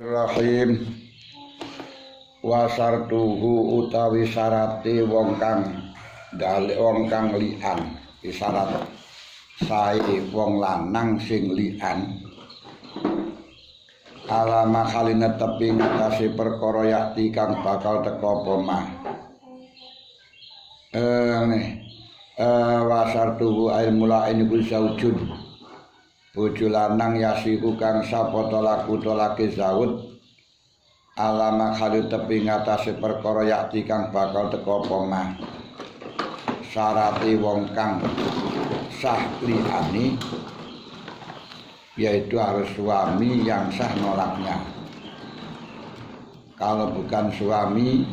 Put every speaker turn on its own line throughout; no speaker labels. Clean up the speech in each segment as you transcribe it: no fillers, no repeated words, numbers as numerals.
Rahim wasartuhu utawi syarate wong kang lian isyarat sae wong lanang sing lian alama khalina tepi ngatasi perkara yakti kang bakal teka apa mah wasartuhu ail mulain iku zaujun bojo lanang yasiku kang sapa tolake zaud alama khalu tepi ngatasi perkara yakti kang bakal teka apa mah syarate wong kang sah liani yaitu harus suami yang sah nolaknya. Kalau bukan suami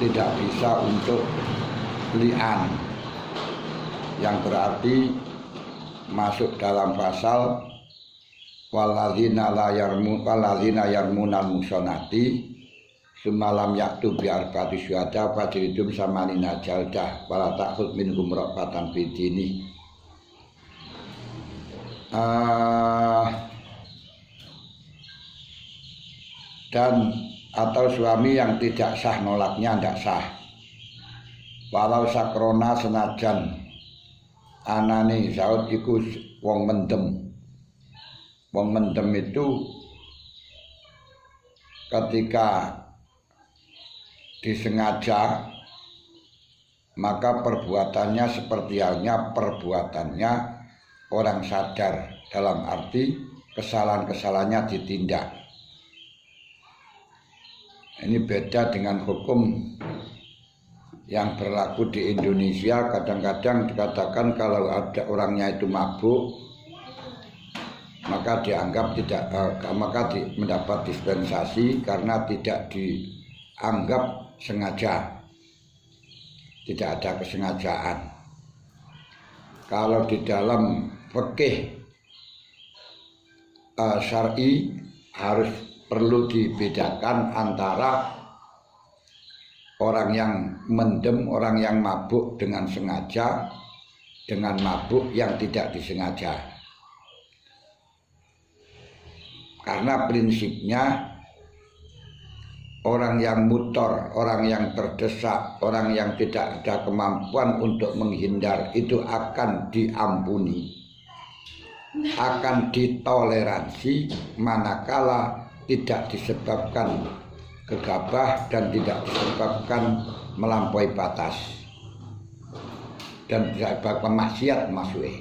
tidak bisa untuk lian, yang berarti masuk dalam pasal waladzina yarmunal musonati semalam yaktu biar batu syuhada fajridum samanina jaldah wala ta'khud minhum ra'fatan bidini. Dan atau suami yang tidak sah nolaknya tidak sah walau sakrona senajan anane zaud iku wong mendem itu ketika disengaja maka perbuatannya seperti halnya perbuatannya orang sadar, dalam arti kesalahan-kesalahannya ditindak. Ini beda dengan hukum yang berlaku di Indonesia. Kadang-kadang dikatakan kalau ada orangnya itu mabuk maka dianggap mendapat dispensasi karena tidak dianggap sengaja, tidak ada kesengajaan. Kalau di dalam fikih syar'i harus perlu dibedakan antara orang yang mendem, orang yang mabuk dengan sengaja dengan mabuk yang tidak disengaja. Karena prinsipnya orang yang mutor, orang yang terdesak, orang yang tidak ada kemampuan untuk menghindar itu akan diampuni, akan ditoleransi manakala tidak disebabkan gegabah dan tidak disebabkan melampaui batas dan disebabkan maksiat maksudnya.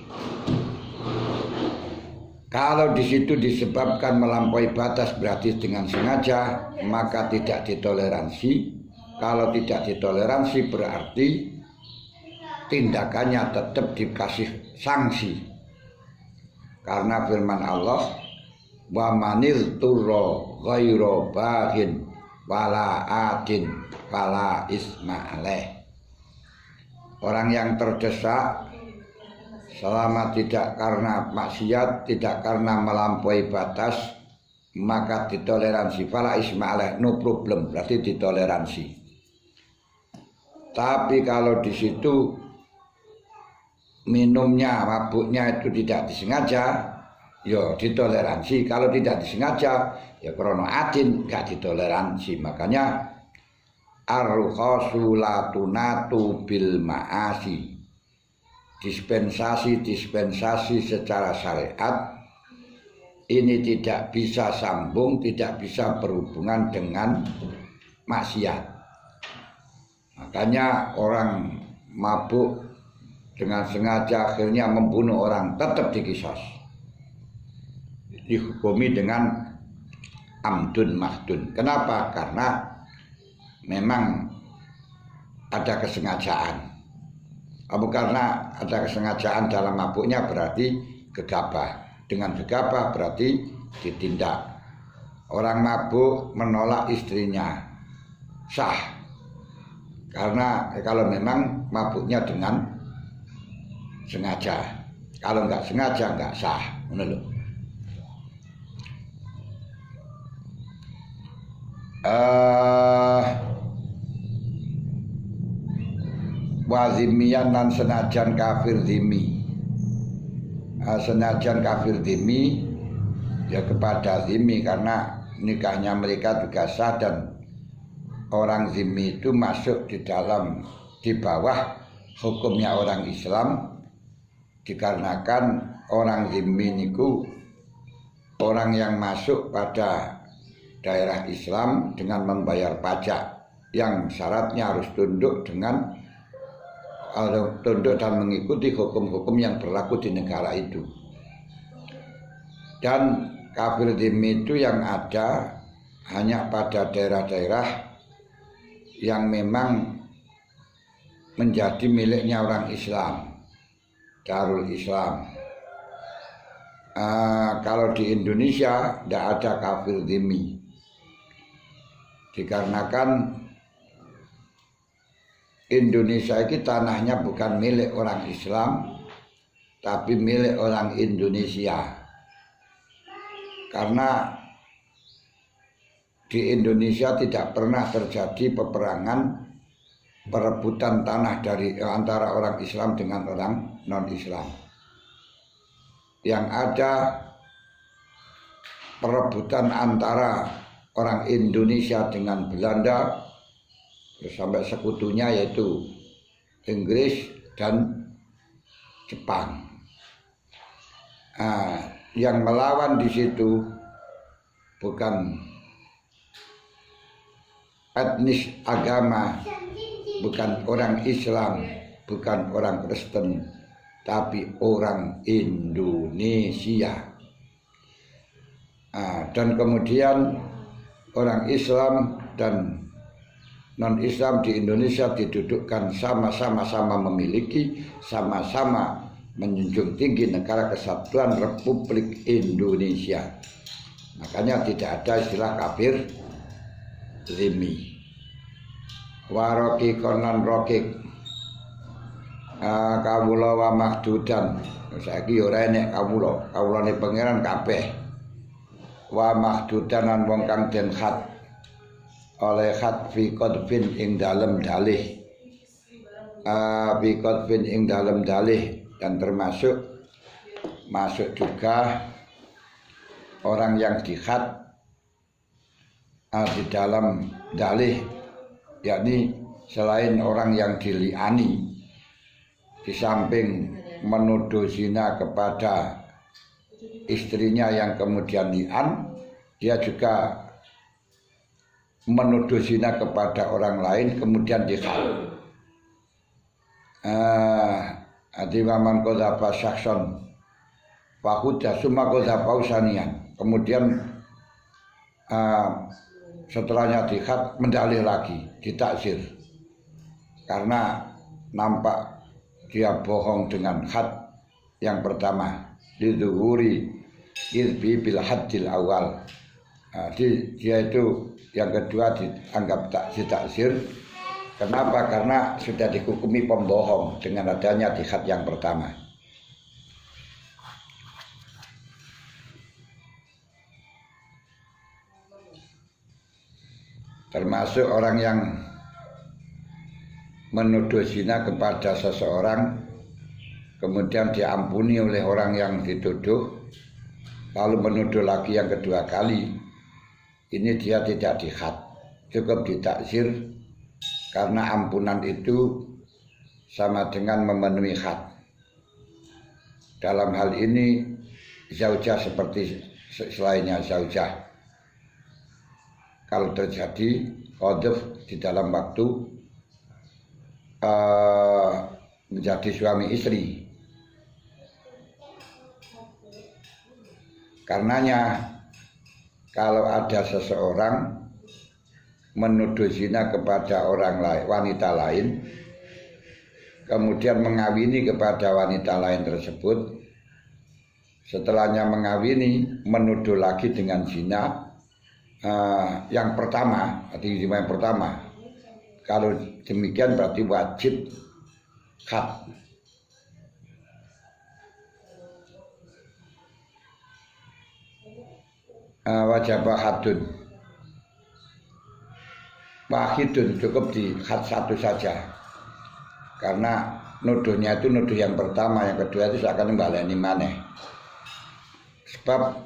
Kalau di situ disebabkan melampaui batas berarti dengan sengaja, maka tidak ditoleransi. Kalau tidak ditoleransi berarti tindakannya tetap dikasih sanksi. Karena firman Allah, wa manil turra ghairu baghin wala adin wala isma'aleh. Orang yang terdesak selama tidak karena maksiat, tidak karena melampaui batas, maka ditoleransi. Fala isma'aleh, no problem, berarti ditoleransi. Tapi kalau di situ minumnya, mabuknya itu tidak disengaja, ya ditoleransi. Kalau tidak disengaja, ya krono adin gak ditoleransi. Makanya ar-rukhasu la tunatu bil ma'asi. Dispensasi secara syariat ini tidak bisa sambung, tidak bisa berhubungan dengan maksiat. Makanya orang mabuk dengan sengaja akhirnya membunuh orang tetap dikisos, dihukumi dengan amdun mahdun. Kenapa? Karena memang ada kesengajaan. Karena ada kesengajaan dalam mabuknya berarti gegabah. Dengan gegabah berarti ditindak. Orang mabuk menolak istrinya sah. Karena kalau memang mabuknya dengan sengaja. Kalau nggak sengaja nggak sah. Menurut wazimian dan senajan kafir zimi, senajan kafir zimi ya kepada zimmi, karena nikahnya mereka juga sah dan orang zimmi itu masuk di bawah hukumnya orang Islam, dikarenakan orang zimmi niku orang yang masuk pada daerah Islam dengan membayar pajak yang syaratnya harus tunduk dan mengikuti hukum-hukum yang berlaku di negara itu. Dan kafir zimmi itu yang ada hanya pada daerah-daerah yang memang menjadi miliknya orang Islam, Darul Islam. Kalau di Indonesia tidak ada kafir zimmi, dikarenakan Indonesia ini tanahnya bukan milik orang Islam, tapi milik orang Indonesia. Karena di Indonesia tidak pernah terjadi peperangan perebutan tanah dari antara orang Islam dengan orang non-Islam. Yang ada perebutan antara orang Indonesia dengan Belanda, terus sampai sekutunya yaitu Inggris dan Jepang. Yang melawan di situ bukan etnis agama, bukan orang Islam, bukan orang Kristen, tapi orang Indonesia. Dan kemudian orang Islam dan non-Islam di Indonesia didudukkan sama-sama memiliki, sama-sama menjunjung tinggi negara kesatuan Republik Indonesia. Makanya tidak ada istilah kafir zimmi. Waroki konon rokik kawula wa mahdudan. Saiki ora enek kawulane pangeran kabeh. Wa mahdudan lan wong kang den khat oleh khat fi qadfin ing dalem dalih. Fi qadfin ing dalem dalih, dan termasuk masuk juga orang yang dikhat di dalam dalih, yakni selain orang yang diliani, di samping menuduh zina kepada istrinya yang kemudian li'an, dia juga menuduh zina kepada orang lain kemudian dikhat. Adi waman kodapa sakson fahuda summa kodapa usanian. Kemudian setelahnya dikhat mendalih lagi, ditaksir, karena nampak dia bohong dengan khat yang pertama, lidzuhuri izbi bil haddil awal. Dia itu yang kedua dianggap ditaksir. Kenapa? Karena sudah dihukumi pembohong dengan adanya dikhat yang pertama. Termasuk orang yang menuduh zina kepada seseorang, kemudian diampuni oleh orang yang dituduh, lalu menuduh lagi yang kedua kali, ini dia tidak dikhat, cukup ditaksir, karena ampunan itu sama dengan memenuhi khat. Dalam hal ini zaujah seperti selainnya zaujah, kalau terjadi qadhf di dalam waktu menjadi suami istri, karenanya kalau ada seseorang menuduh zina kepada orang lain, wanita lain, kemudian mengawini kepada wanita lain tersebut, setelahnya mengawini menuduh lagi dengan zina yang pertama, arti zina yang pertama. Kalau demikian berarti wajib khat. Wajib hadun. Wahidun, cukup di khat satu saja, karena nuduhnya itu nuduh yang pertama, yang kedua itu seakan membaleni maneh. Sebab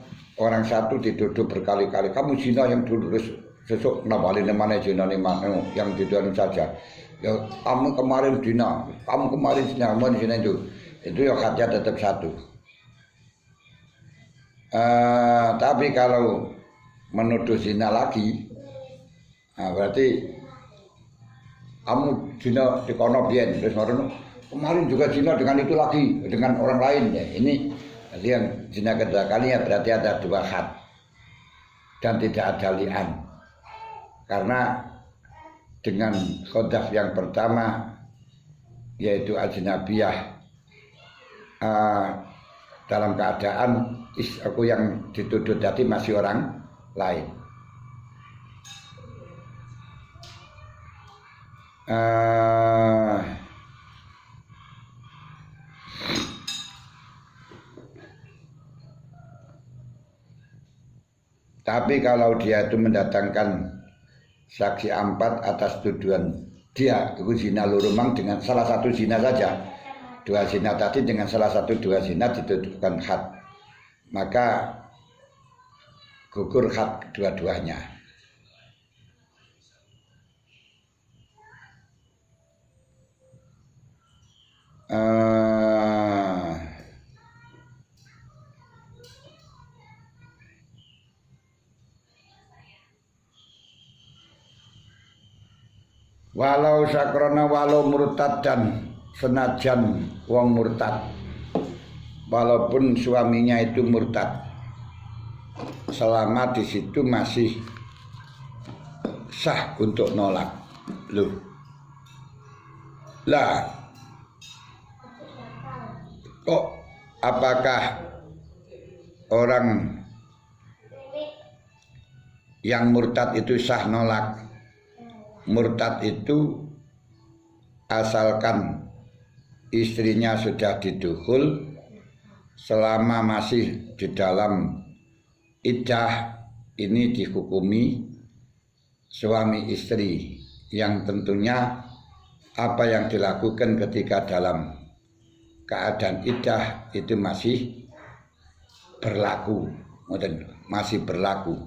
orang satu dituduh berkali-kali, kamu zina yang dulu, terus sesuk nabalin mana zina nih mana yang dituduh saja. Ya kamu kemarin zina, kamu zina itu ya hatinya tetap satu. Tapi kalau menuduh zina lagi, berarti kamu zina di kono biyen, terus kemarin juga zina dengan itu lagi, dengan orang lain ya. Ini jadi yang zina kedua kalinya berarti ada dua had dan tidak ada li'an. Karena dengan qadzaf yang pertama yaitu ajnabiyah, dalam keadaan aku yang dituduh tadi masih orang lain. Tapi kalau dia itu mendatangkan saksi 4 atas tuduhan dia itu zina lurumang dengan salah satu zina saja, 2 zina tadi dengan salah satu 2 zina dituduhkan had, maka gugur had dua-duanya. Walau sakrona walau murtad dan senajan wong murtad, walaupun suaminya itu murtad, selama di situ masih sah untuk nolak. Loh, lah kok apakah orang yang murtad itu sah nolak? Murtad itu asalkan istrinya sudah didukhul, selama masih di dalam iddah, ini dihukumi suami istri, yang tentunya apa yang dilakukan ketika dalam keadaan iddah itu masih berlaku, masih berlaku.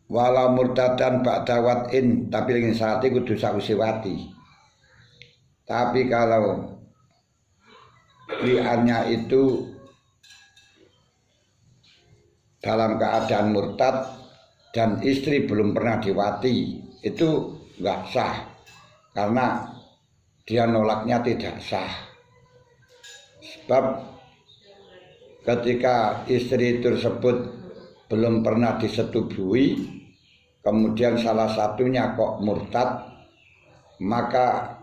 Walau murtadan ba'da wat'in, tapi ingin saat itu kudu sawise wati. Tapi kalau li'annya itu dalam keadaan murtad dan istri belum pernah diwati, itu enggak sah, karena dia nolaknya tidak sah. Sebab ketika istri tersebut belum pernah disetubui, kemudian salah satunya kok murtad, maka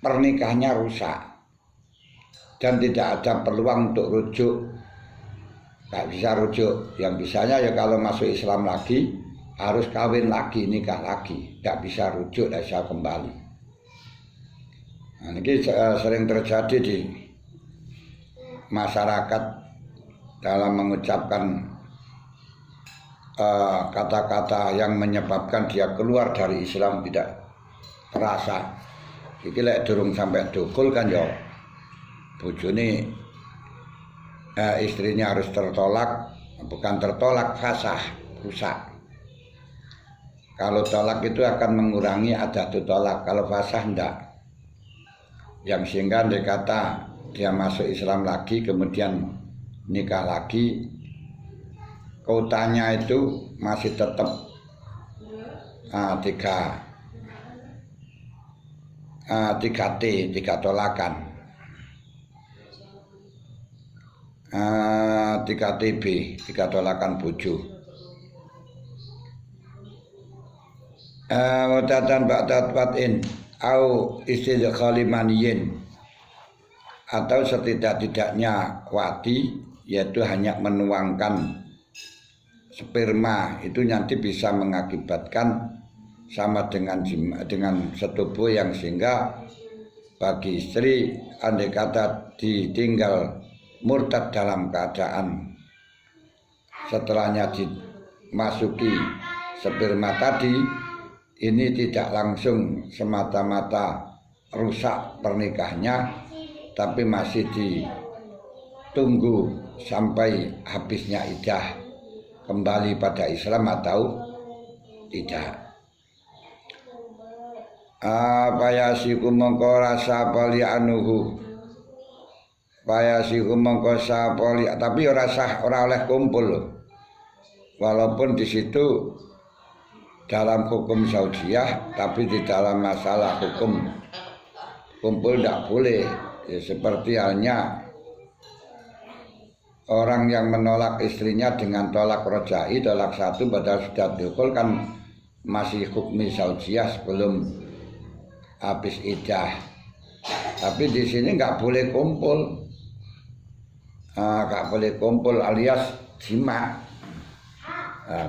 pernikahannya rusak dan tidak ada peluang untuk rujuk. Gak bisa rujuk. Yang bisanya ya kalau masuk Islam lagi harus kawin lagi, nikah lagi, gak bisa rujuk, gak bisa kembali. Nah, ini sering terjadi di masyarakat dalam mengucapkan kata-kata yang menyebabkan dia keluar dari Islam tidak terasa. Iki lek durung sampai dukul kan ya bojone, istrinya harus tertolak, bukan tertolak, fasah, rusak. Kalau tolak itu akan mengurangi adatul tolak, kalau fasah enggak. Yang sehingga dikata dia masuk Islam lagi kemudian nikah lagi, kotanya itu masih tetap 3T, 3 tolakan, 3TB, 3 tolakan bojo. Mutatan ba'dat wat'in au istidkhali maniyin, atau setidak-tidaknya wati, yaitu hanya menuangkan sperma, itu nanti bisa mengakibatkan sama dengan setubuh, yang sehingga bagi istri andai kata ditinggal murtad dalam keadaan setelahnya dimasuki sperma tadi, ini tidak langsung semata-mata rusak pernikahannya, tapi masih tunggu sampai habisnya iddah kembali pada Islam atau tidak. Payasiku mongko rasa pali anuhu, payasiku mongko sapoli, tapi ora sah, ora oleh kumpul loh. Walaupun di situ dalam hukum Saudiyah, tapi di dalam masalah hukum kumpul tidak boleh. Ya, seperti halnya orang yang menolak istrinya dengan tolak rojai, tolak satu padahal sudah dukul kan masih hukmi Saudiyah sebelum habis iddah. Tapi di sini nggak boleh kumpul, nggak boleh kumpul alias jima.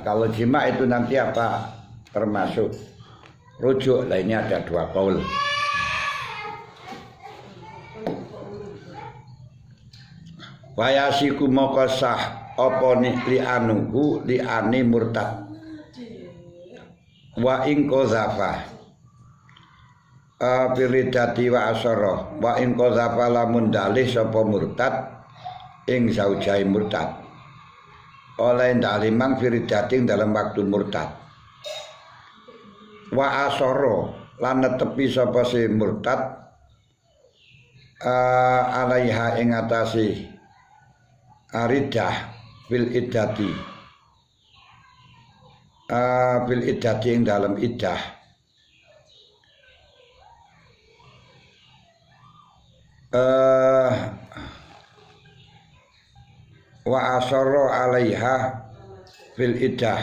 Kalau jima itu nanti apa termasuk rujuk. Lah ini ada dua kaul. Wayasiku moko sah apa li anuhu li ani murtad wa in qazafa firidati wa asara wa in qazafa lamun dalih sapa murtad ing zaujai murtad oleh dalimang firidating dalam waktu murtad wa asara lan netepi sapa si murtad alaiha ing atase aridah fil iddati ing dalam iddah wa asarra alaiha fil iddah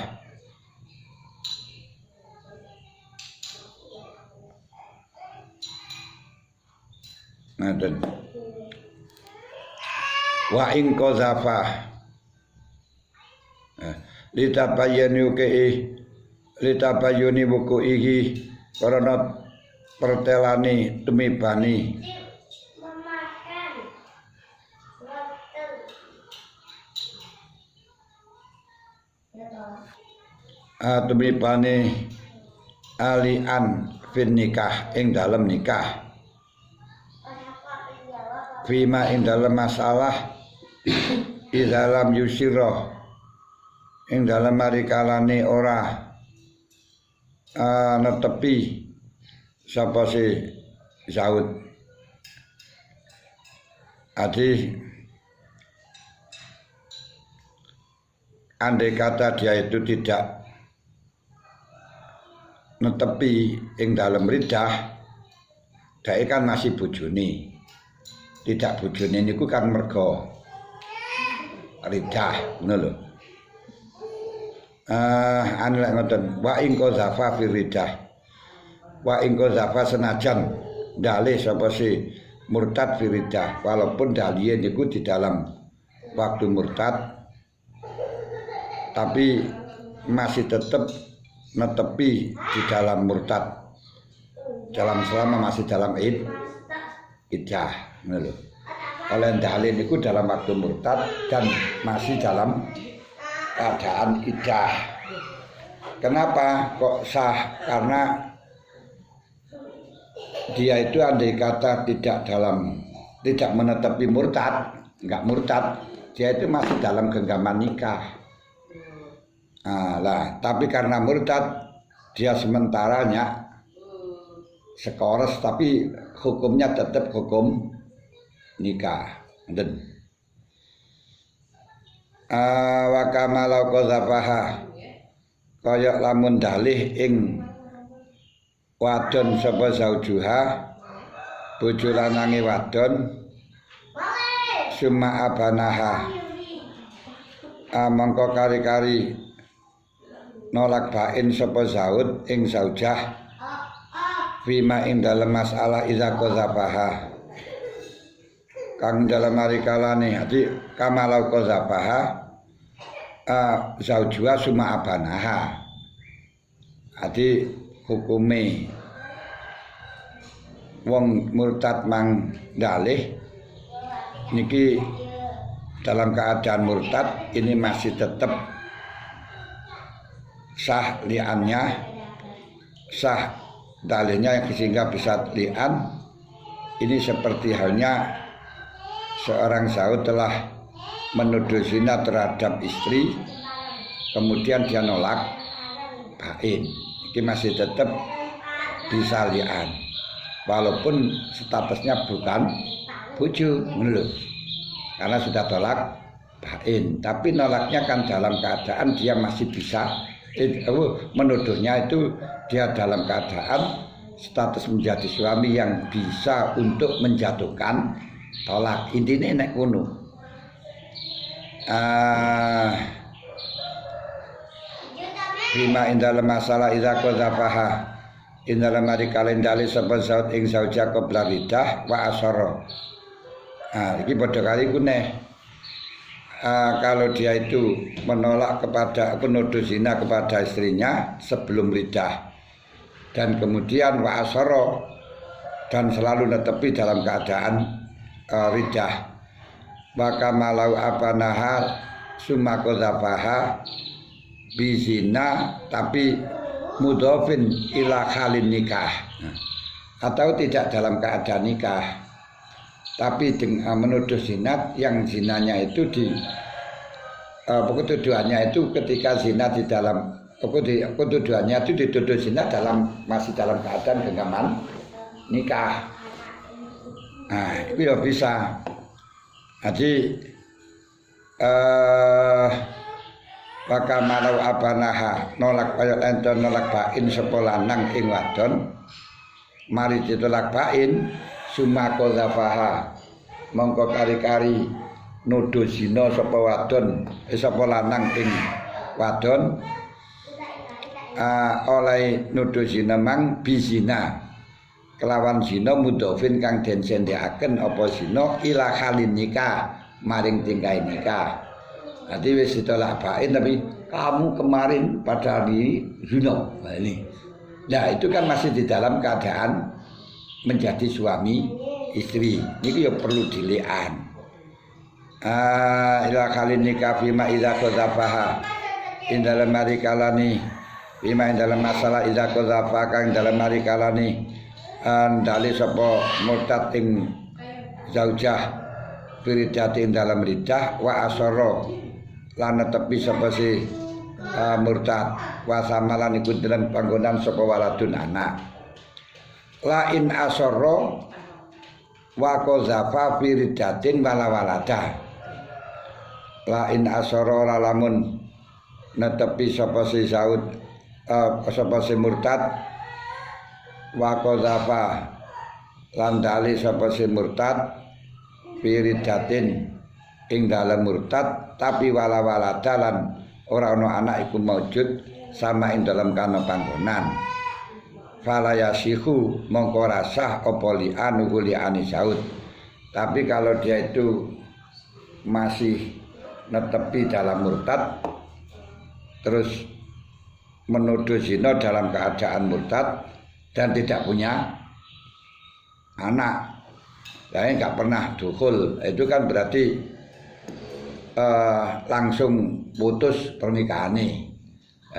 ngaten wa in qazafa litabayuni buku iki karena pertelani tumibani tumibani alian fin nikah ing dalam nikah fima ing dalam masalah izalam yusirah ing dalam marikalane ora netepi sapa si Zaud. Adi andai kata dia itu tidak netepi ing dalam ridah, dia kan masih bojone. Tidak bojone niku kan mergo ridah ngono lho. Anu lek ngoten wa ing qazafa fi ridah. Wa ing qazafa senajan dalih sapa si murtad fi ridah, walaupun dalih niku di dalam waktu murtad tapi masih tetap netepi di dalam murtad. Dalam selama masih dalam iddah ngono lho. Oleh dalil niku dalam waktu murtad dan masih dalam keadaan iddah. Kenapa kok sah? Karena dia itu andai kata tidak menetapi murtad, enggak murtad, dia itu masih dalam genggaman nikah. Tapi karena murtad dia sementaranya sekores tapi hukumnya tetap hukum nikah. Dan wa kama law qazafaha kaya lamun dalih ing wadon sapa zaujuha bojo lanange wadon summa abanaha mangko kari-kari nolak bain sapa zaud ing zaujah fima ing dalem masalah iza qazafaha kang dalam marikalane ati kamalau qazafaha zaujua suma abanaha ati hukume wong murtad mang dalih niki dalam keadaan murtad ini masih tetap sah li'annya, sah dalilnya sehingga bisa li'an. Ini seperti halnya seorang Zaud telah menuduh zina terhadap istri, kemudian dia nolak bain, ini masih tetap bisa li'an walaupun statusnya bukan bojo menurut, karena sudah tolak bain, tapi nolaknya kan dalam keadaan dia masih bisa menuduhnya itu dia dalam keadaan status menjadi suami yang bisa untuk menjatuhkan tolak. Intinya nek kuno bima indal masalah idza qadzafaha indal mari kalendali sapa saut ing sauja qabla ridah wa asara. Iki padha kali kuneh. Kalau dia itu menolak kepada penuduh zina kepada istrinya sebelum ridah dan kemudian wa asara dan selalu netepi dalam keadaan ridah, maka malau abanaha summa qadzafaha bizina tapi mudhofin ila halin nikah, atau tidak dalam keadaan nikah tapi menuduh zina yang zinanya itu tuduhannya itu ketika zina di dalam tuduhannya itu dituduh zina masih dalam keadaan genggaman nikah. Itu ya bisa. Jadi maka malau abanaha nolak kaya enten nolak bain sapa lanang ing wadon mari ditolak bain summa qadzafaha mongko kari-kari nuduh zina sapa wadon sapa lanang ing wadon oleh nuduh zina mang bizina kelawan zina mudhofin kang den sendhekaken apa zina ila halin nikah maring tingkai nikah. Nanti wis ditolak bain tapi kamu kemarin pada hari zina. Ini. Nah, itu kan masih di dalam keadaan menjadi suami istri. Ini ya perlu dilian. Ila halin nikah fima idza qadzafaha indal mari kalani bima dalam masalah idza qadzafa kang dalam mari kalani andali sapa murtad ing zaujah biridatin dalam ridah wa asara lan tepi sapa si murtad wa samalan iku dalam panggonan sapa waladun anak la in asara wa qadzafa biridatin wala walada la in asara lamun netepi sapa si Zaud sapa si murtad wa qadzafa lan dali sapa si murtad biridatin ing dalem murtad tapi wala waladalan ora ana anak iku maujud sama ing dalem kana panggonan fala yasihu mongko rasah apa li'anu li'ani Zaud. Tapi kalau dia itu masih netepi dalam murtad terus menuduh zina dalam keadaan murtad dan tidak punya anak, saya nggak pernah dukhul, itu kan berarti langsung putus pernikahan nih,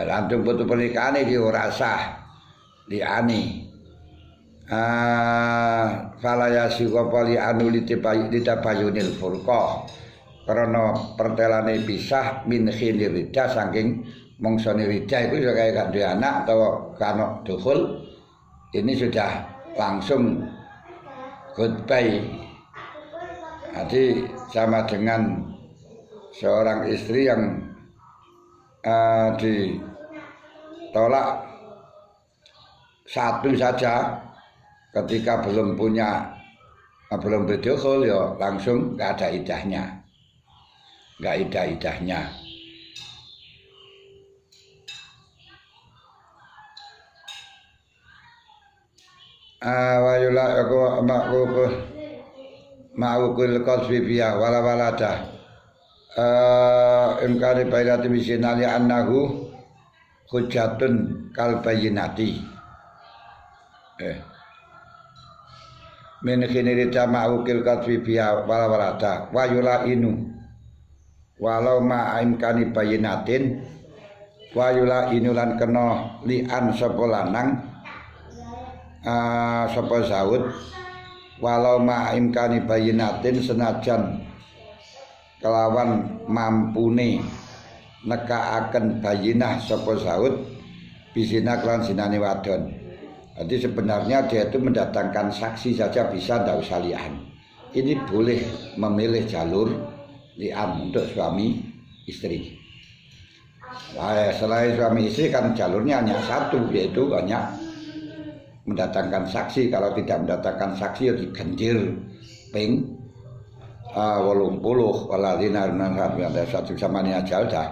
langsung putus pernikahan nih ora sah liani. Falaya sikopali anu litabayunil furqah karena pertelane pisah min khilirida saking mongsone rida itu sudah kayak gak ada anak atau kano dukhul, ini sudah langsung goodbye. Jadi sama dengan seorang istri yang ditolak satu saja ketika belum berdukhul ya langsung gak ada idahnya, gak idahnya. Wayula aku ma'ukul qasfi biya wala walada imkani bayrati misinali annahu hujjatun kal bayinati min khinirita ma'ukil qasfi biya wala walada wayula inu walau ma'imkani bayinatin wayula inulan kena li'an sapa lanang sapa Zaud walau ma'imkani bayinatin senajan kelawan mampune nekaaken bayinah sapa Zaud bisina kelan sinane wadon. Jadi sebenarnya dia itu mendatangkan saksi saja bisa, tidak usah li'an. Ini boleh memilih jalur li'an untuk suami istri. Nah, selain suami istri kan jalurnya hanya satu, yaitu hanya mendatangkan saksi. Kalau tidak mendatangkan saksi ya digenjir ping 80 waladina ada satu zamani ajal dah.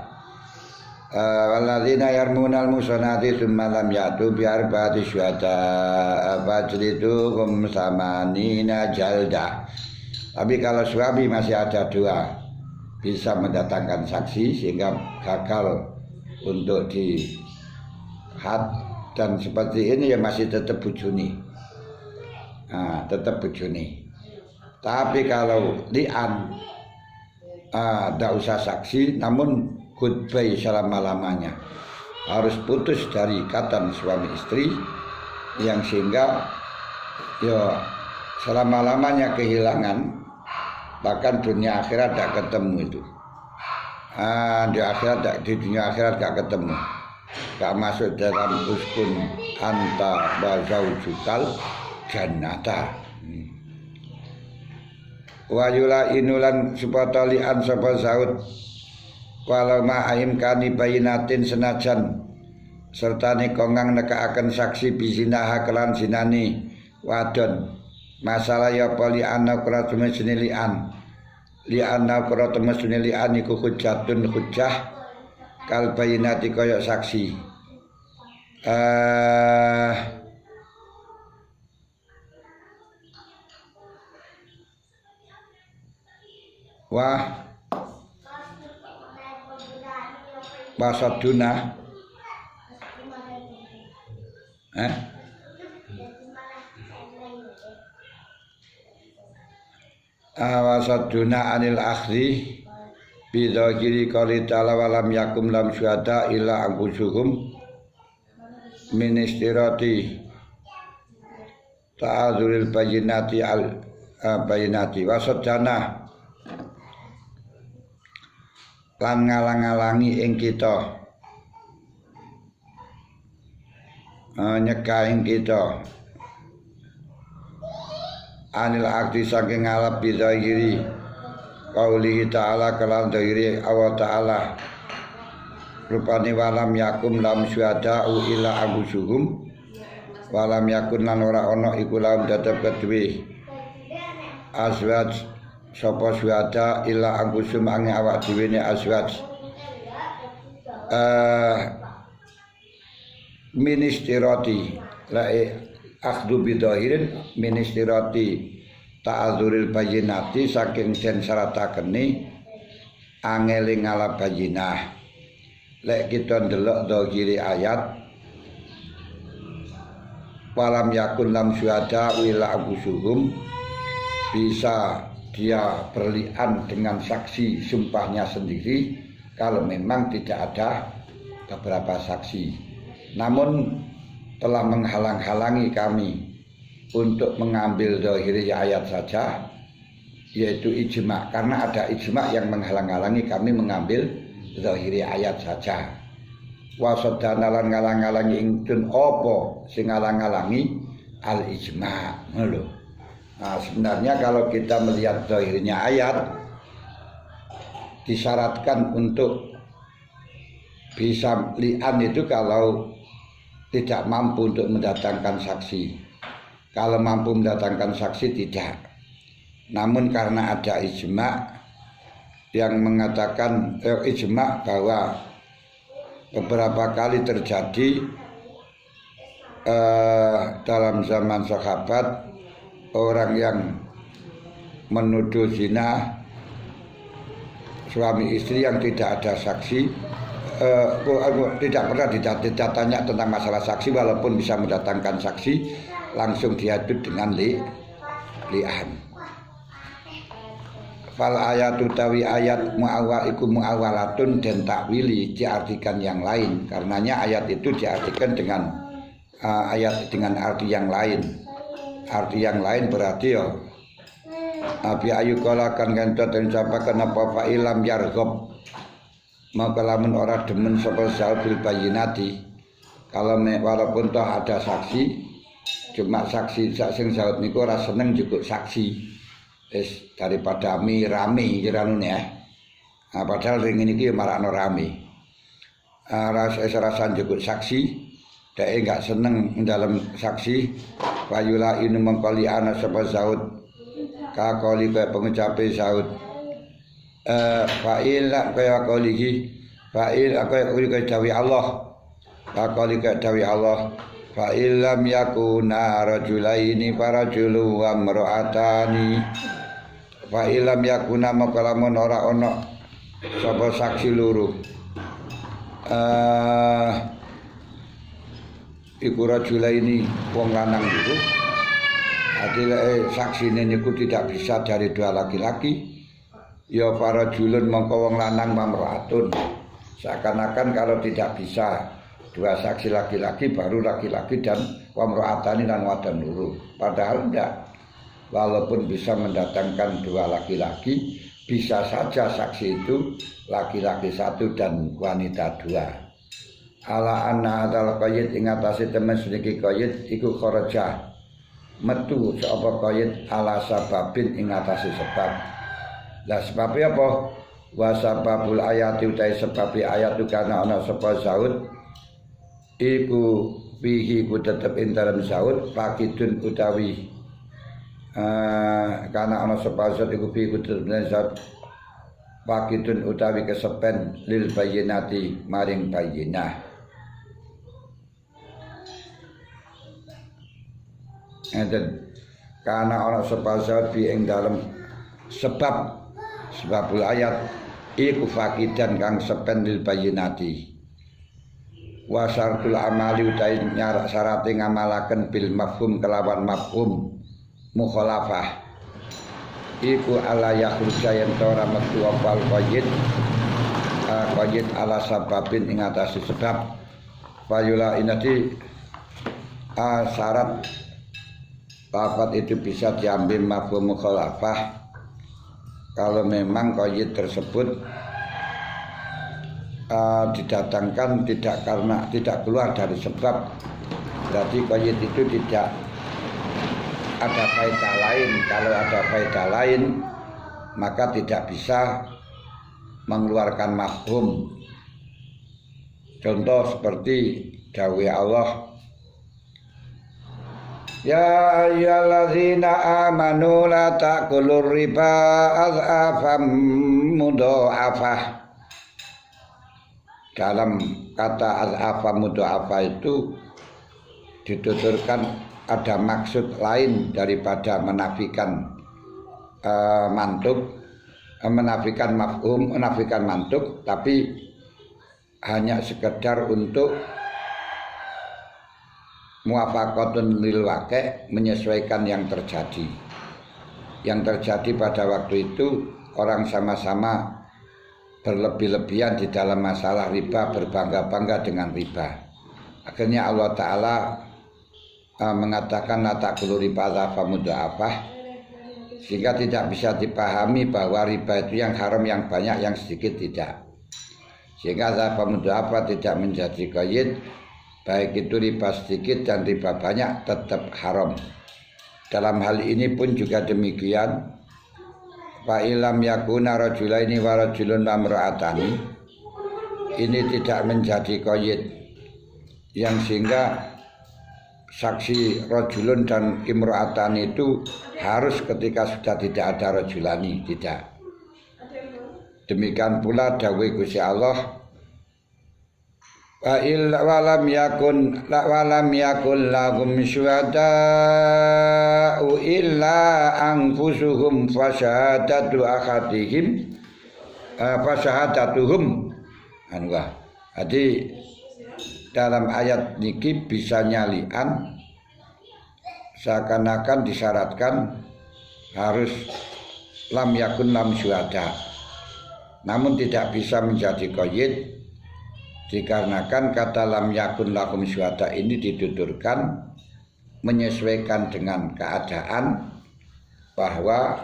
Waladina yarmunal musonati tsumma lam yatu bi arba'ati syuhada fajliduhum samanina jaldah. Tapi kalau suami masih ada dua bisa mendatangkan saksi sehingga gagal untuk di had dan seperti ini ya masih tetap bujuni. Nah, tetap bujuni. Tapi kalau li'an tidak usah saksi, namun goodbye selama-lamanya. Harus putus dari ikatan suami istri yang sehingga ya selama-lamanya kehilangan, bahkan dunia akhirat tidak ketemu itu. Di dunia akhirat tidak ketemu, tidak masuk dalam uskun anta wa zaujukal jannata. Wa yula inulan supata li'an sapa Zaud walau ma'aim kani bayinatin senajan sertane kongang nekaaken saksi bisinaha kelan sinani wadon. Masalah ya pali ana kura temesune li'an kura temesune li'an iku hujjatun hujjah kal bayinati kaya saksi. Wasaduna wasaduna anil akhri bidhakiri qali ta'ala walam yakum lam syuhada illa anfusuhum min istirati ta'adzuril bayinati al bayinati wasadana lan ngalang-alangi ing kita nyegah ing kita anil akti saking ngalap bidhahiri qaulihi ta'ala kelan dhahiri Allah ta'ala rupane walam yakum lam syuhada'u illa anfusuhum walam yakun lan ora ana iku lahum tetep kedue azwaj sapa syuhada illa anfusum ange awak dhewe ne azwaj ministirati la akhdu bidhahirin ministirati ta'adzuril bayinati saking den syaratakene angele ngalap bayinah. Lek kita ndelok dhahiri ayat walam yakun lam syuhada illa anfusuhum, bisa dia berlian dengan saksi sumpahnya sendiri kalau memang tidak ada beberapa saksi, namun telah menghalang-halangi kami untuk mengambil zahiri ayat saja, yaitu ijma, karena ada ijma yang menghalang-halangi kami mengambil zahiri ayat saja. Wasadana lan ngalang-alangi ingkun opo sing ngalang-alangi al ijma lho. Nah, sebenarnya kalau kita melihat zahirnya ayat disyaratkan untuk bisa li'an itu kalau tidak mampu untuk mendatangkan saksi. Kalau mampu mendatangkan saksi tidak. Namun karena ada ijma yang mengatakan ijma bahwa beberapa kali terjadi dalam zaman sahabat orang yang menuduh zina suami istri yang tidak ada saksi, tidak pernah ditanya tentang masalah saksi, walaupun bisa mendatangkan saksi langsung diadu dengan li'an. Fal ayatu tawi ayat mu'awwal iku mu'awwalatun dan takwili diartikan yang lain, karenanya ayat itu diartikan dengan ayat dengan arti yang lain. arti yang lain berarti ya abi ayu kala kan kentot den sapaken apa fa ilam yarghab maka lamun ora demen sapa zaud bil bayyinati kalau walaupun toh ada saksi cuma saksi sing zaud niku ora seneng cukup saksi daripada rame kirane ya. Nah, padahal ring ini marakno rame. Rasa cukup saksi, dia enggak seneng dalam saksi. Fayula inu mengkoli ana sapa Zaud, kakoli kaya pengucape Zaud. Fa'il kaya kolihi, fa'il kaya dawi Allah, kakoli kaya dawi Allah. Fa'il lam yakuna rajulaini farajulu wa mar'atani. Fa'il lam yakuna maka lamun ora ana sapa saksi loro iku rajula ini wong lanang itu adile saksine niku tidak bisa dari dua laki-laki ya para julun mongko wong lanang mamraatun seakan-akan kalau tidak bisa dua saksi laki-laki baru laki-laki dan wamraatani lan wadon loro padahal enggak walaupun bisa mendatangkan dua laki-laki bisa saja saksi itu laki-laki satu dan wanita dua. Ala anna hadal qayyid ing atase temen sedikit qayyid iku kharaja metu sapa qayyid ala sababin ing atase sebab. Lah sebabnya apa? Wa sababul ayati utai sebabi ayat kana ana sapa Zaud iku fihi ku tetep ing dalem Zaud pakidun utawi karena ana sapa zat iku fi kutubna zat pakitun utawi kesepen lil bayyinati maring bayyinah enten karena ana sapa zat fi ing dalem sebabul ayat iku fakidan kang sepen lil bayyinati wa syartul amali utawi nyarak syarate ngamalaken bil mafhum kelawan mafhum mukhalafah iku ala yakhruja yen ora metu wal qayyid ala sababin ing atase sebab fayula inati syarat lafaz itu bisa diambil mafhum mukhalafah kalau memang qayyid tersebut didatangkan tidak keluar dari sebab berarti qayyid itu tidak ada faedah lain. Kalau ada faedah lain maka tidak bisa mengeluarkan mafhum. Contoh seperti dawuh Allah ya ayyuhallazina amanu la ta'kulur riba adhafam mudha'afah. Dalam kata adhafam mudha'afah itu dituturkan ada maksud lain daripada menafikan menafikan mafhum, menafikan mantuk, tapi hanya sekedar untuk muwafaqatun lil waqi', menyesuaikan yang terjadi. Yang terjadi pada waktu itu orang sama-sama berlebih-lebihan di dalam masalah riba, berbangga-bangga dengan riba. Akhirnya Allah Ta'ala mengatakan la ta'kulu riba adhafam mudha'afah, sehingga tidak bisa dipahami bahwa riba itu yang haram yang banyak, yang sedikit tidak. Sehingga adhafam mudha'afah tidak menjadi qayyid, baik itu riba sedikit dan riba banyak tetap haram. Dalam hal ini pun juga demikian. Fa ilam yakuna rajulaini wa rajulun wa imra'atani, ini tidak menjadi qayyid, yang sehingga saksi rajulun dan imra'atan itu harus ketika sudah tidak ada rajulani, tidak. Demikian pula dawuh Gusti Allah wa illa walam yakun lahum syuhada'u illa anfusuhum fasyahadatu ahadihim fasyahadatuhum anwa. Jadi dalam ayat niki bisa nyalian seakan-akan disyaratkan harus lam yakun lam syuhada, namun tidak bisa menjadi qayyid dikarenakan kata lam yakun lakum syuhada ini dituturkan menyesuaikan dengan keadaan bahwa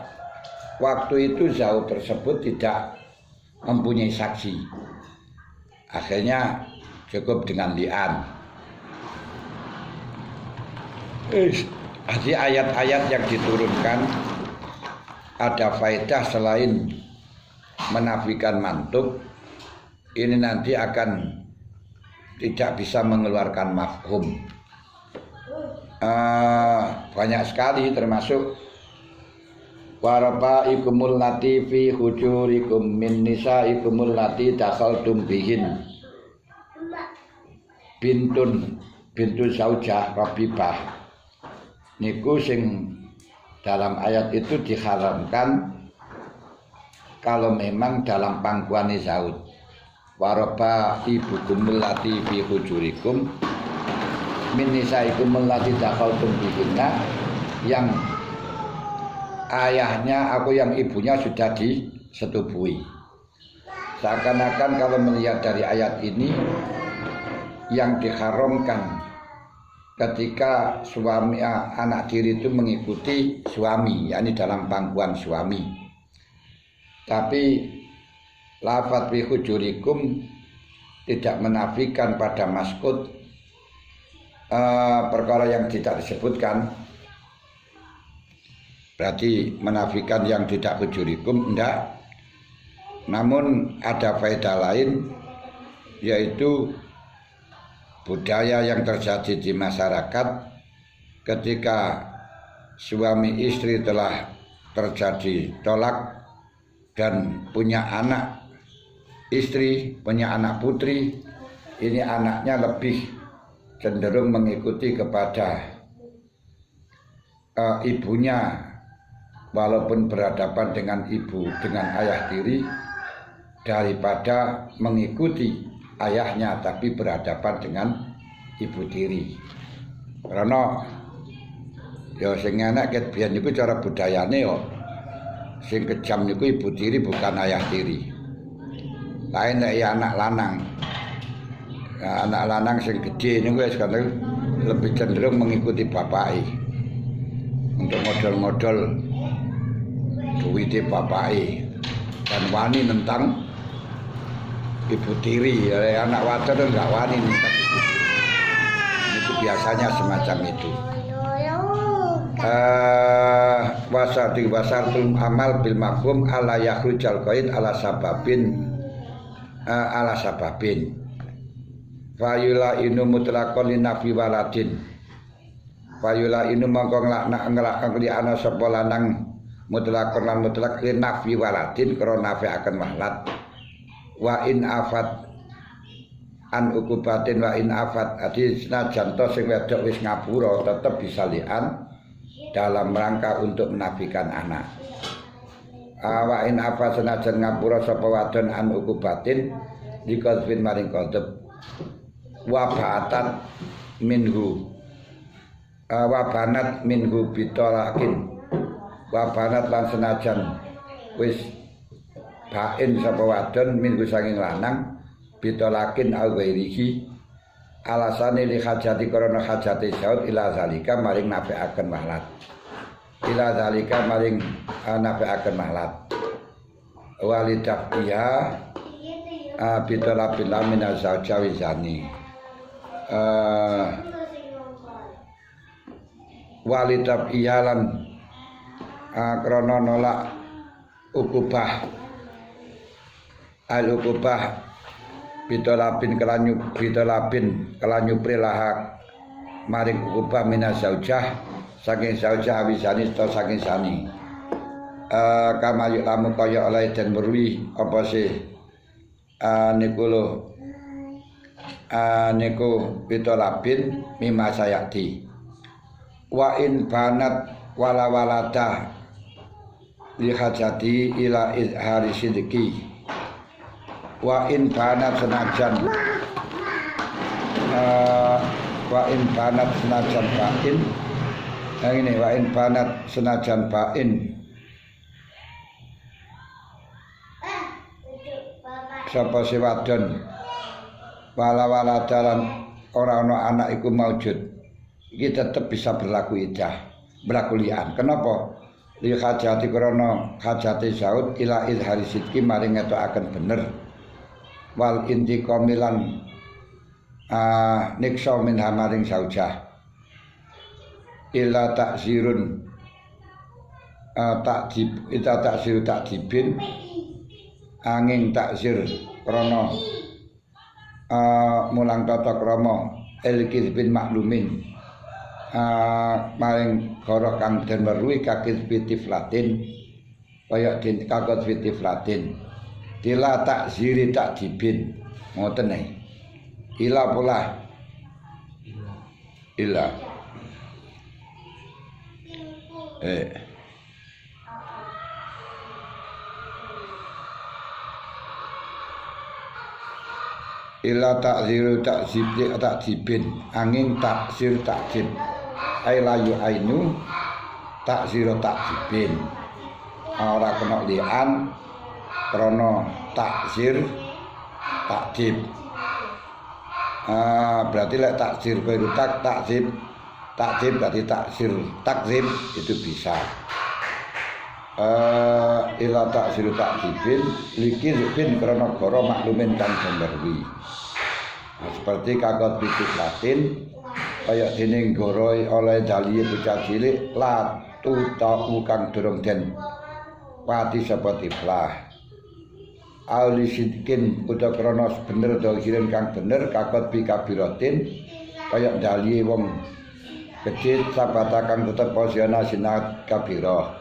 waktu itu Zaud tersebut tidak mempunyai saksi. Akhirnya cukup dengan li'an. Jadi ayat-ayat yang diturunkan ada faedah selain menafikan mantuk, ini nanti akan tidak bisa mengeluarkan mafhum. Banyak sekali, termasuk warabaikumul lati fi hujurikum min nisaikumul lati dakhaltum bihin bintu zaujah rabibah niku sing dalam ayat itu diharamkan kalau memang dalam pangkuan Zaud. Warabaikumul lati fi hujurikum min nisaikumul lati dakhaltum bihinna, yang ayahnya atau yang ibunya sudah disetubui. Seakan-akan kalau melihat dari ayat ini, yang diharamkan ketika suami anak tiri itu mengikuti suami, yakni dalam pangkuan suami. Tapi lafadz fi hujurikum tidak menafikan pada maskut perkara yang tidak disebutkan. Berarti menafikan yang tidak hujurikum enggak. Namun ada faedah lain, yaitu budaya yang terjadi di masyarakat ketika suami istri telah terjadi tolak dan punya anak istri, punya anak putri, ini anaknya lebih cenderung mengikuti kepada ibunya, walaupun berhadapan dengan ibu, dengan ayah tiri, daripada mengikuti ayahnya tapi berhadapan dengan ibu tiri. Karena ya sing enak ket biyen niku cara budayane yo sing kejam niku ibu tiri bukan ayah tiri. Lain nek ya anak lanang. Nah, anak lanang sing gede niku wis lebih cenderung mengikuti bapake. Untuk modal-modal duwite bapake dan wani nentang ibu tiri. Anak wadon enggak wani nentang ibu tiri. Itu biasanya semacam itu. Wasartul amal bil mafhum ala yakhrujal qaid ala sababin fayula inu mutlaqan linafi waladin. Fayula inu mongko nglakon li ana sapa lanang mutlaqan lan mutlaq linafi waladin krana nafi akan walad. Wa in afat an ukubatin wa in afat, adi senajan to sing wedok wis ngapura tetep bisa lian dalam rangka untuk menafikan anak. Wa in afat senajan ngapura sapa wadon an ukubatin diqadzfin maring qadzab wa ba'atan minhu wa banat minhu bitolakin wa banat lan senajan wis bain sapa wadon minhu saking lanang bitolakin al ghairihi alasane li hajati karena hajate Zaud ila zalika maring nafeaken mahlat, ila zalika maring nafeaken mahlat walidafiha bitolapil lamin azaujawi zani walidafiha lan krana nolak ukubah al-ukubah bitolapin kelanyu prilahak maring ukubah minas zaujah saking zaujah awisani to saking sani kama yuklamu kaya oleh dan berwi apa sih niku bitolapin mima sayati wa in banat wala walada lihajati ila izhari sidiki wa in banat senajan bain yang ini wa in banat senajan bain sapa si wadon wala dalam ora ana anak iku maujud iki tetep bisa berlaku iddah, berlaku li'an. Kenapa? Li hajati krana hajate zaud ila izhari sidqi maring ngetokaken bener. Wal intiqamilan niksa min hamaring zaujah. Ila takzirun takdibin angin takzir krana mulang tata krama ilkir bin maklumin maring karo kang den weruhi kakit fitiflatin kaya den kakot fitiflatin tila takziri takdibin ngoten ae ila pola ila ila takziru takdibin angin takzir takdib ai layu ainu takziru takdibin ora kena lian krana takzir takdib berarti lek takzir kowe takzib berarti takzib itu bisa ila takzir takdibin likir bin krana goro maklumin kang jemberwi seperti kagot pitik latin kaya dene goro oleh daliye bocah cilik latu tau kang durung den pati sapa tiflah ali sidkin uta krana bener dohiren kang bener kagot bi kabiratin kaya daliye wong kecil sabatakan tetep posiana sinat kabirah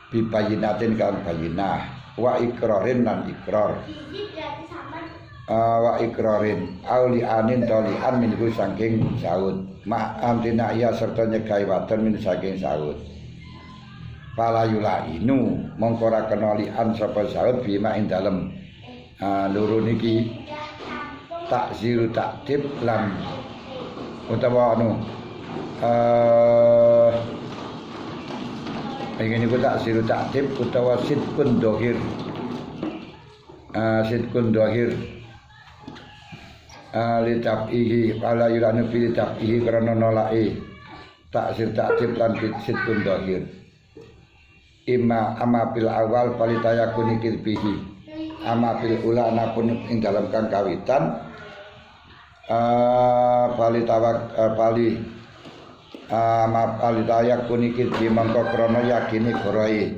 bibayinatin kan bayinah wa ikrarin lan ikrar wa ikrarin aulianin tolian minhu saking saud ma'am tina iya serta nyegai wadon min saking saud fala yulainu mongko ora kena lian sapa saud bima ing dalem loro niki takziru takdib lan utawa ini ku takziru takdib utawa sidkun dohir litabihi ala yuranu fil tabihi karena nolai takzir takdib lan sidkun dohir imma ama bil awal palitayakuni kirbihi ama bil ula anapun ing dalam kang kawitan alitayak kunikir di mangko krono yakini koroi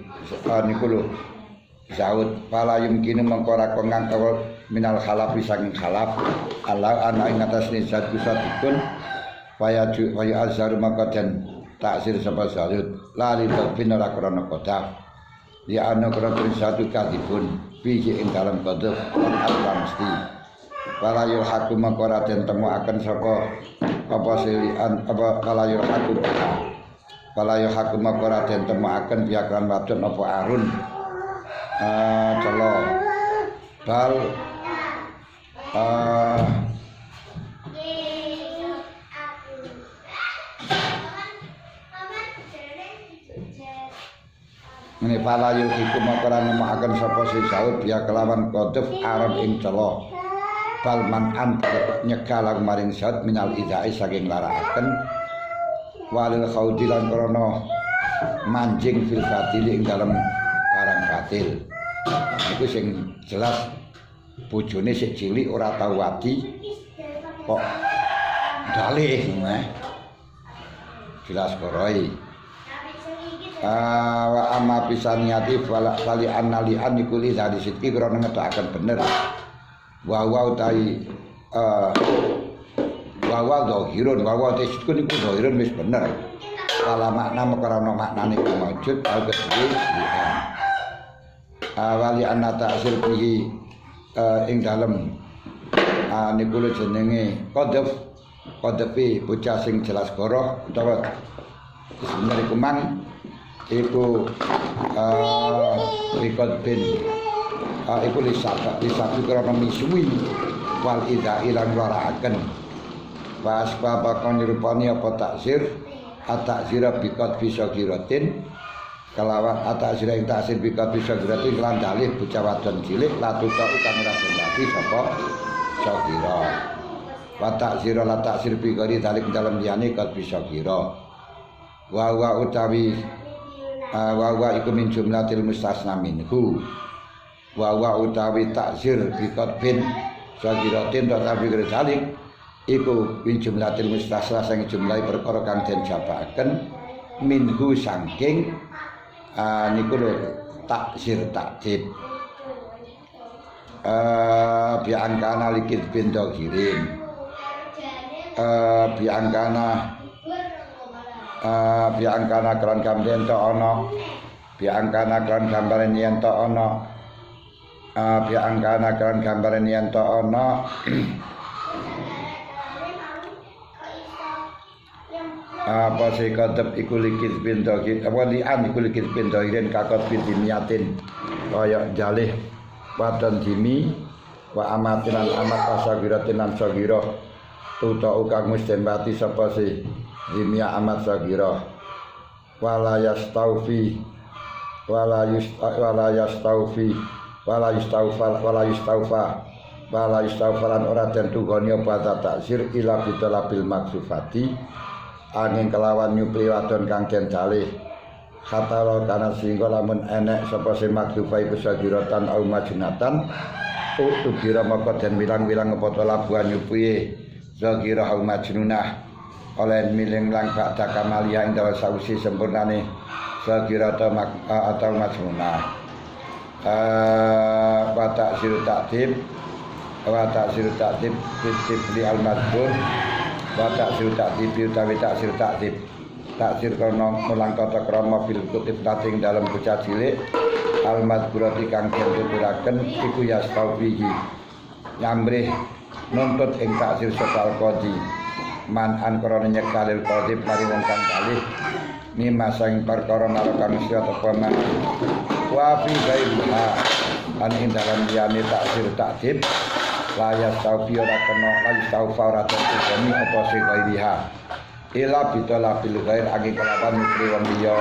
niku lho zaud palayum kini mangko ra kongang minal khalaf saking khalaf Allah ana ing atas nisat kusatikun waya azhar maka den taksir sapa zaud lali bin ora krono kodah ya ana krono satu kadibun biji ing dalam kodok al mesti palayul hakum mangko ra den temuaken sapa apa silian apa kalayul hakum ora den temokaken piyakan wadon apa arun celo bal ini palayul hakum ora nemokaken sapa si saud biya kelawan kodef arun ing celo bal man'an nyegal maring saud minal idai saking larakaken walil khaudilan krana manjing fil batil ing dalem barang batil iku sing jelas bojone sik cilik ora tau wadi kok dalih jelas koroi wa amma pisaniati fali annalian iku li dari sidki krana ngetokaken bener wawa utai wawa dohirun wawa tesikun iku dohirun wis bener kala makna karena maknane iku maujud al kedue lian wali anna ta'sir bihi ing dalem niku lho jenenge kodefi bocah sing jelas goroh utawa sebenarnya kumang iku rikod bin iku lisabi karena misui wal ida ilang waraaken pas babakon nirupani apa taksir at-taksira bikot bisa giratin kelawan at-taksira yang taksir bikot bisa giratin kelan dalih bocah wadon cilik latu tau kang ora dadi sapa sagira wa ta'zira la ta'zir bi ghairi dalik dalam liyane kat bisa kira wa utawi wa iku min jumlatil mustasna minhu wa utawi ta'zir bi qatbin sagiratin tapi ghairi dalik iku min jumlatil mustasna sing jumlahe perkara kang den jabaken minhu saking niku lho taksir takdib biangkana likit bin dohirin biangkana klan gambar ento ono biangkana klan gambar ento ono biangkana klan gambar ento ono apa sih kadep iku likit bin dohirin apa lian iku likit bin dohirin kakot bin dimiatin kaya jalih wadon dimi wa amatinan amat asagiratin lan sagira tuta kang mustembati sapa sih dimia amat sagira wala yastaufi wala yustaufa lan ora den tugoni apa taksir ila bitalabil maksufati angin kelawan nyupli wadon kang den calih khatara kana singgo lamun enek sapa sing makdufa iku sagiratan au majnatan utubira maka den wilang-wilang apa to labuhan nyupli sagira au majnunah oleh miling lang bakda kamalia ing dawa sausi sempurnane sagirata atau majnunah wa ta'sir ta'dib titip li al-madbur wa ta'sir ta'dib utawi ta'sir ta'dib taksir karena mulang tata krama fil kutip tating dalam bocah cilik al-madburati kang den tuturaken iku yastaufihi nyambrih nuntut ing taksir sapa al-qadi man krana nyekalil qadi mari wong kang kalih mimma sang perkara nalakang siat apa man wa fi ghairiha an ing dalam liyane taksir ta'dib la yastaufi ora kena la yastaufa ora tutumi apa sing ghairiha ila bitola bil ghair agi kelawan mikri wong liya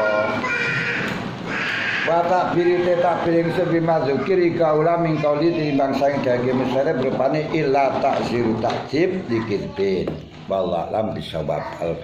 wa takbirite takbir sebi mazukiri kaula min kauli timbang sang dage mesere berupane ila takziru takjib dikitbin wallah lam bisawab al